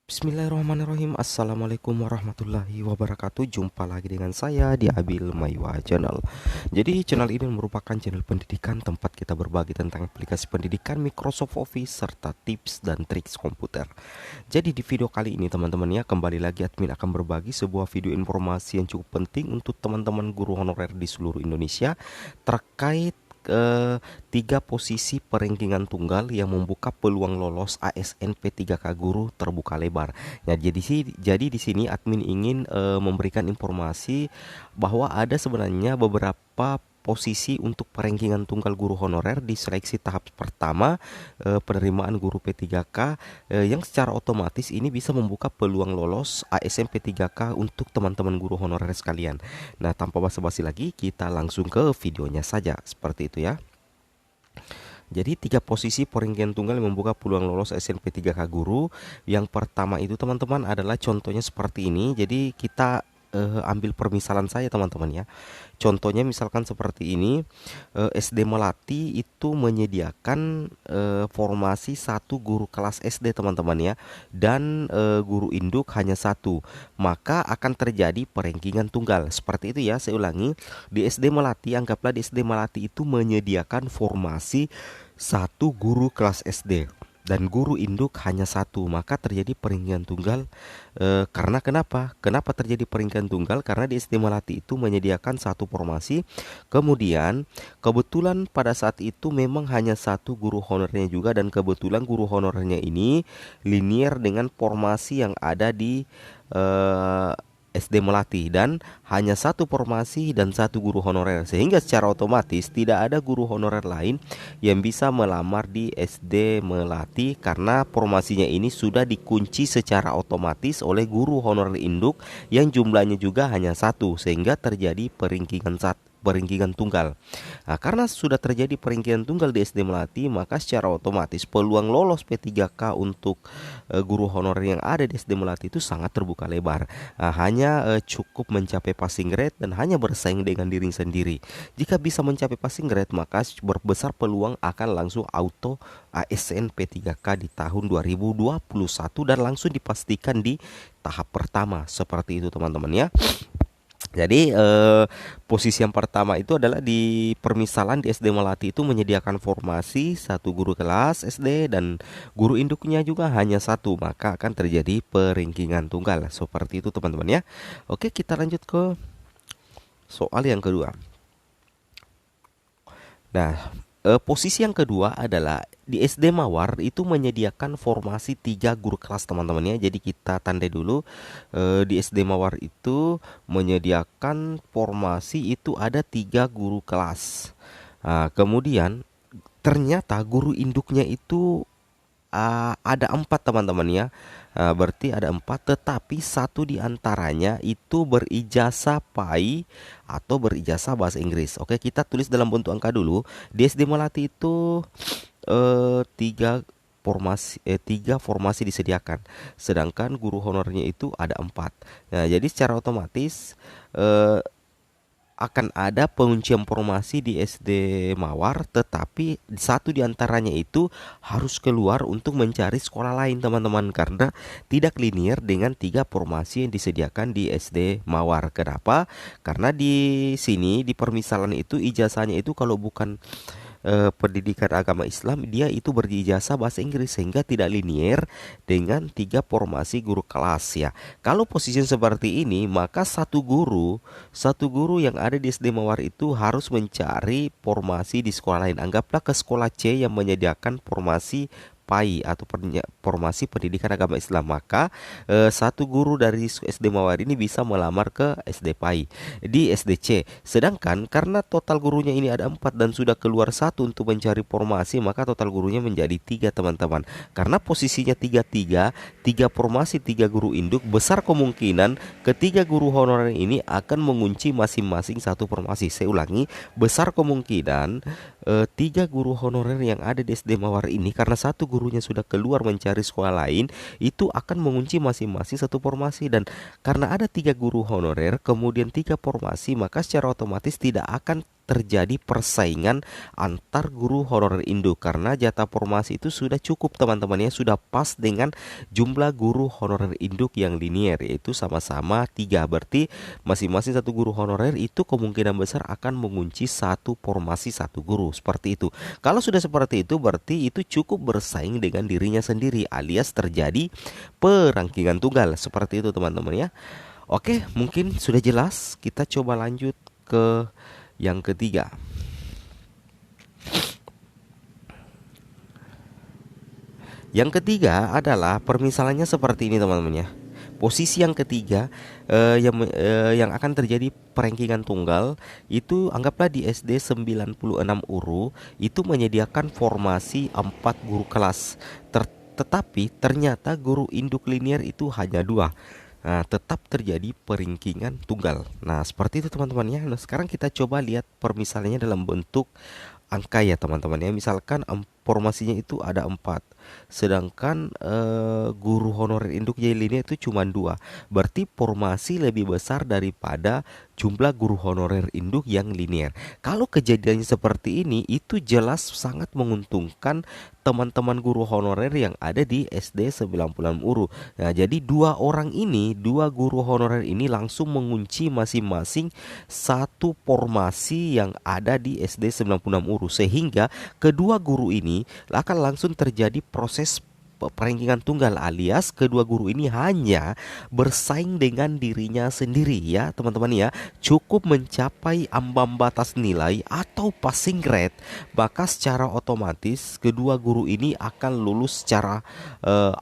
Bismillahirrahmanirrahim. Assalamualaikum warahmatullahi wabarakatuh. Jumpa lagi dengan saya di Abil Maywa Channel. Jadi channel ini merupakan channel pendidikan tempat kita berbagi tentang aplikasi pendidikan Microsoft Office serta tips dan triks komputer. Jadi di video kali ini teman-teman ya, kembali lagi admin akan berbagi sebuah video informasi yang cukup penting untuk teman-teman guru honorer di seluruh Indonesia terkait ke tiga posisi perengkingan tunggal yang membuka peluang lolos ASN P3K guru terbuka lebar. Nah, jadi di sini admin ingin memberikan informasi bahwa ada sebenarnya beberapa posisi untuk perengkingan tunggal guru honorer di seleksi tahap pertama penerimaan guru P3K yang secara otomatis ini bisa membuka peluang lolos ASN P3K untuk teman-teman guru honorer sekalian. Nah, tanpa basa-basi lagi, kita langsung ke videonya saja. Seperti itu ya. Jadi tiga posisi perengkingan tunggal yang membuka peluang lolos SNP3K guru. Yang pertama itu teman-teman adalah contohnya seperti ini. Jadi kita ambil permisalan saya teman-teman ya. Contohnya misalkan seperti ini, SD Melati itu menyediakan formasi satu guru kelas SD teman-teman ya, dan guru induk hanya satu, maka akan terjadi perengkingan tunggal. Seperti itu ya, saya ulangi, di SD Melati, anggaplah di SD Melati itu menyediakan formasi satu guru kelas SD dan guru induk hanya satu, maka terjadi perengkingan tunggal. Karena kenapa terjadi perengkingan tunggal? Karena di SD Melati itu menyediakan satu formasi, kemudian kebetulan pada saat itu memang hanya satu guru honorernya juga, dan kebetulan guru honorernya ini linier dengan formasi yang ada di SD Melati, dan hanya satu formasi dan satu guru honorer, sehingga secara otomatis tidak ada guru honorer lain yang bisa melamar di SD Melati karena formasinya ini sudah dikunci secara otomatis oleh guru honorer induk yang jumlahnya juga hanya satu, sehingga terjadi peringkingan tunggal. Nah, karena sudah terjadi peringkingan tunggal di SD Melati, maka secara otomatis peluang lolos P3K untuk guru honorer yang ada di SD Melati itu sangat terbuka lebar. Hanya cukup mencapai passing grade dan hanya bersaing dengan diri sendiri. Jika bisa mencapai passing grade, maka berbesar peluang akan langsung auto ASN P3K di tahun 2021 dan langsung dipastikan di tahap pertama. Seperti itu teman-teman ya. Jadi posisi yang pertama itu adalah di permisalan di SD Melati itu menyediakan formasi satu guru kelas SD dan guru induknya juga hanya satu, maka akan terjadi peringkingan tunggal. Seperti itu teman-teman ya. Oke, kita lanjut ke soal yang kedua. Nah, posisi yang kedua adalah di SD Mawar itu menyediakan formasi tiga guru kelas teman-teman ya. Jadi kita tandai dulu, di SD Mawar itu menyediakan formasi itu ada tiga guru kelas. Kemudian ternyata guru induknya itu ada empat teman-teman ya. Berarti ada empat, tetapi satu di antaranya itu berijazah PAI atau berijazah bahasa Inggris. Oke, kita tulis dalam bentuk angka dulu. Di SD Melati itu tiga formasi disediakan, sedangkan guru honornya itu ada empat. Nah, jadi secara otomatis akan ada penguncian formasi di SD Mawar, tetapi satu di antaranya itu harus keluar untuk mencari sekolah lain teman-teman, karena tidak linier dengan tiga formasi yang disediakan di SD Mawar. Kenapa? Karena di sini di permisalan itu ijazahnya itu kalau bukan pendidikan agama Islam, dia itu berijazah bahasa Inggris, sehingga tidak linier dengan tiga formasi guru kelas ya. Kalau posisi seperti ini, maka satu guru yang ada di SD Mawar itu harus mencari formasi di sekolah lain. Anggaplah ke sekolah C yang menyediakan formasi PAI atau formasi pendidikan agama Islam, maka satu guru dari SD Mawar ini bisa melamar ke SD PAI di SD C. Sedangkan karena total gurunya ini ada empat dan sudah keluar satu untuk mencari formasi, maka total gurunya menjadi tiga teman-teman. Karena posisinya tiga formasi tiga guru induk, besar kemungkinan ketiga guru honorer ini akan mengunci masing-masing satu formasi. Saya ulangi, besar kemungkinan tiga guru honorer yang ada di SD Mawar ini, karena satu gurunya sudah keluar mencari sekolah lain, itu akan mengunci masing-masing satu formasi. Dan karena ada tiga guru honorer kemudian tiga formasi, maka secara otomatis tidak akan terjadi persaingan antar guru honorer induk, karena jatah formasi itu sudah cukup teman-teman ya, sudah pas dengan jumlah guru honorer induk yang linier, yaitu sama-sama 3. Berarti masing-masing satu guru honorer itu kemungkinan besar akan mengunci satu formasi satu guru, seperti itu. Kalau sudah seperti itu berarti itu cukup bersaing dengan dirinya sendiri, alias terjadi perangkingan tunggal, seperti itu teman-teman ya. Oke, mungkin sudah jelas. Kita coba lanjut ke yang ketiga. Yang ketiga adalah permisalannya seperti ini teman-teman ya. Posisi yang ketiga yang akan terjadi perangkingan tunggal itu anggaplah di SD 96 URU itu menyediakan formasi 4 guru kelas. Tetapi ternyata guru induk linier itu hanya 2. Nah, tetap terjadi peringkingan tunggal. Nah, seperti itu teman-teman ya. Nah, sekarang kita coba lihat permisalannya dalam bentuk angka ya teman-teman ya. Misalkan formasinya itu ada 4. Sedangkan guru honorer induk jadi linear itu cuma 2. Berarti formasi lebih besar daripada jumlah guru honorer induk yang linear. Kalau kejadiannya seperti ini, itu jelas sangat menguntungkan teman-teman guru honorer yang ada di SD 96 URU. Nah, jadi dua guru honorer ini langsung mengunci masing-masing satu formasi yang ada di SD 96 URU, sehingga kedua guru ini akan langsung terjadi proses perangkingan tunggal, alias kedua guru ini hanya bersaing dengan dirinya sendiri ya teman-teman ya. Cukup mencapai ambang batas nilai atau passing grade, maka secara otomatis kedua guru ini akan lulus secara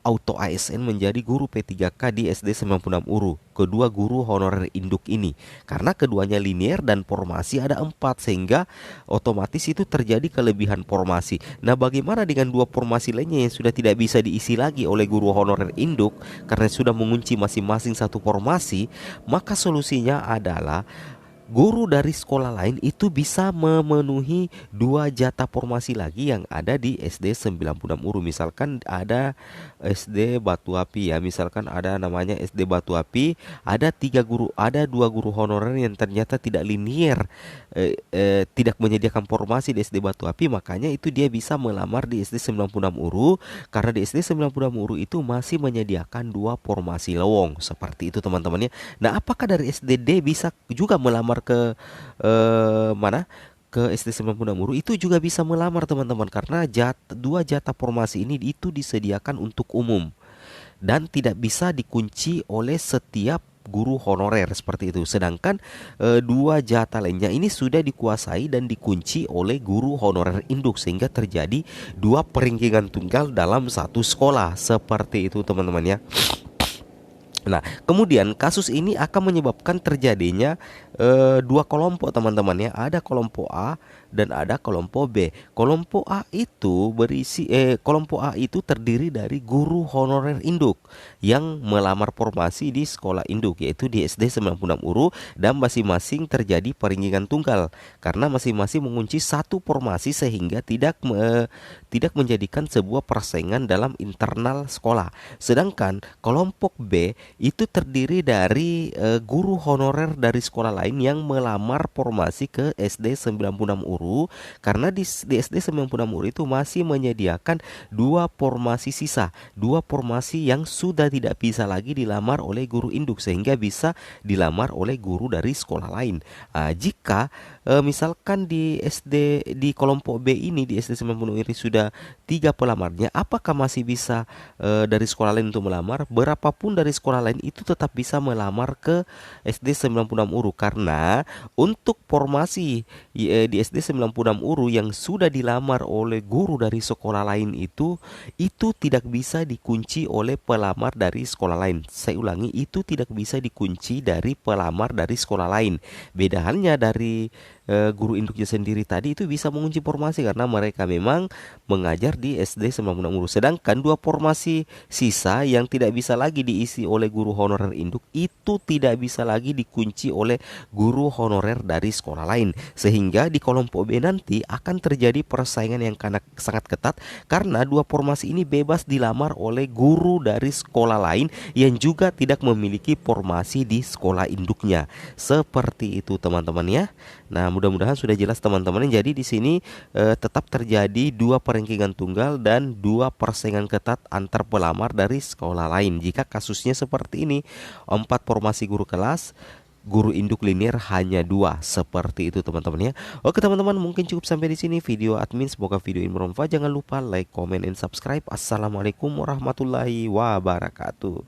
auto ASN menjadi guru P3K di SD 96 URU. Kedua guru honorer induk ini, karena keduanya linear dan formasi ada 4, sehingga otomatis itu terjadi kelebihan formasi. Nah, bagaimana dengan dua formasi lainnya yang sudah tidak bisa diisi lagi oleh guru honorer induk karena sudah mengunci masing-masing satu formasi? Maka solusinya adalah guru dari sekolah lain itu bisa memenuhi 2 jatah formasi lagi yang ada di SD 96 URU. Misalkan ada SD Batu Api ya, misalkan ada namanya SD Batu Api, ada 2 guru honorer yang ternyata tidak linier, tidak menyediakan formasi di SD Batu Api, makanya itu dia bisa melamar di SD 96 URU, karena di SD 96 URU itu masih menyediakan 2 formasi lowong, seperti itu teman-temannya. Nah, apakah dari SDD bisa juga melamar ke ke SD 96 URU? Itu juga bisa melamar teman-teman, karena 2 jatah formasi ini itu disediakan untuk umum dan tidak bisa dikunci oleh setiap guru honorer, seperti itu. Sedangkan 2 jatah lainnya ini sudah dikuasai dan dikunci oleh guru honorer induk, sehingga terjadi 2 peringkingan tunggal dalam satu sekolah, seperti itu teman-teman ya. Nah, kemudian kasus ini akan menyebabkan terjadinya 2 kelompok teman-teman ya. Ada kelompok A dan ada kelompok B. Kelompok A itu terdiri dari guru honorer induk yang melamar formasi di sekolah induk, yaitu di SD 96 URU, dan masing-masing terjadi peringkingan tunggal karena masing-masing mengunci satu formasi, sehingga tidak menjadikan sebuah persaingan dalam internal sekolah. Sedangkan kelompok B itu terdiri dari guru honorer dari sekolah lain yang melamar formasi ke SD 96 URU, karena di SD 96 URU itu masih menyediakan 2 formasi sisa, 2 formasi yang sudah tidak bisa lagi dilamar oleh guru induk, sehingga bisa dilamar oleh guru dari sekolah lain. Jika misalkan di kelompok B ini, di SD 96 ini sudah 3 pelamarnya, apakah masih bisa dari sekolah lain untuk melamar? Berapapun dari sekolah lain itu tetap bisa melamar ke SD 96 URU, karena untuk formasi di SD 96 URU yang sudah dilamar oleh guru dari sekolah lain itu tidak bisa dikunci oleh pelamar dari sekolah lain. Saya ulangi, itu tidak bisa dikunci dari pelamar dari sekolah lain. Beda halnya dari guru induknya sendiri tadi, itu bisa mengunci formasi karena mereka memang mengajar di SD 96 URU. Sedangkan 2 formasi sisa yang tidak bisa lagi diisi oleh guru honorer induk itu tidak bisa lagi dikunci oleh guru honorer dari sekolah lain, sehingga di kelompok B nanti akan terjadi persaingan yang sangat ketat karena 2 formasi ini bebas dilamar oleh guru dari sekolah lain yang juga tidak memiliki formasi di sekolah induknya. Seperti itu teman-teman ya. Nah, mudah-mudahan sudah jelas teman-teman. Jadi di sini tetap terjadi dua perengkingan tunggal dan dua persaingan ketat antar pelamar dari sekolah lain. Jika kasusnya seperti ini, 4 formasi guru kelas, guru induk linear hanya 2, seperti itu teman-teman ya. Oke teman-teman, mungkin cukup sampai di sini video admin. Semoga video ini bermanfaat. Jangan lupa like, comment, and subscribe. Assalamualaikum warahmatullahi wabarakatuh.